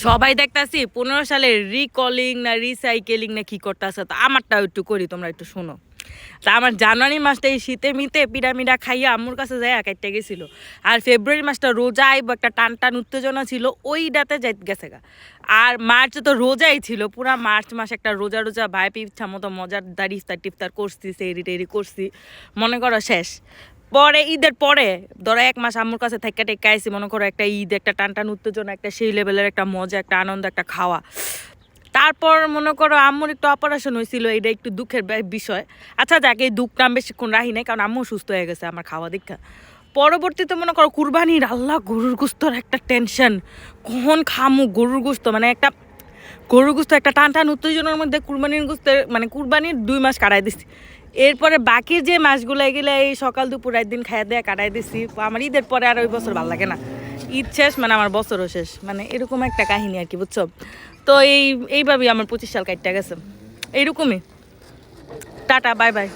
সবাই দেখতাছি 15 সালে রিকলিং না রিসাইকেলিং না কি করতেছে, তো আমারটাও একটু করি, তোমরা একটু শোনো। তা আমার জানুয়ারি মাসটা এই শীতে মিতে পিরামিডা খাইয়া আম্মুর কাছে যাই কেটে গেছিল। আর ফেব্রুয়ারি মাসটা রোজা আইব একটা টান টান উত্তেজনা ছিল, ওইটাতে যাই গেছে গা। আর মার্চে তো রোজাই ছিল, পুরা মার্চ মাস একটা রোজা রোজা ভাই ইচ্ছা মতো মজাদার ইফতার টিফতার করছি, সেরি টেরি করছি, মনে করো শেষ। পরে ঈদের পরে ধরো 1 মাস আম্মুর কাছে থেকে টেকে আইসি, মনে করো একটা ঈদ, একটা টান টান উত্তেজনা, একটা সেই লেভেলের একটা মজা, একটা আনন্দ, একটা খাওয়া। তারপর মনে করো আম্মুর একটু অপারেশন হয়েছিল, এটা একটু দুঃখের বিষয়। আচ্ছা যাক, এই দুঃখটা আমি বেশিক্ষণ রাখি নাই, কারণ আম্মু সুস্থ হয়ে গেছে আমার খাওয়া দীক্ষা। পরবর্তীতে মনে করো কুরবানির আল্লাহ গরুর গোস্তর একটা টেনশন, কখন খামু গরুর গোস্ত, মানে একটা গরুর গোস্ত একটা টান টান উত্তেজনার মধ্যে কুরবানির গোস্তের মানে কুরবানির 2 মাস কাটাই দিছি। এরপরে বাকি যে মাসগুলো এগুলো এই সকাল দুপুর একদিন খাইয়া দেয়া কাটাই দিছি। আমার ঈদের পরে আর ওই বছর ভালো লাগে না, ঈদ শেষ মানে আমার বছরও শেষ, মানে এরকম একটা কাহিনী আর কি, বুঝছো? তো এইভাবেই আমার 25 সাল কাটতে গেছে, এইরকমই। Tata, bye bye.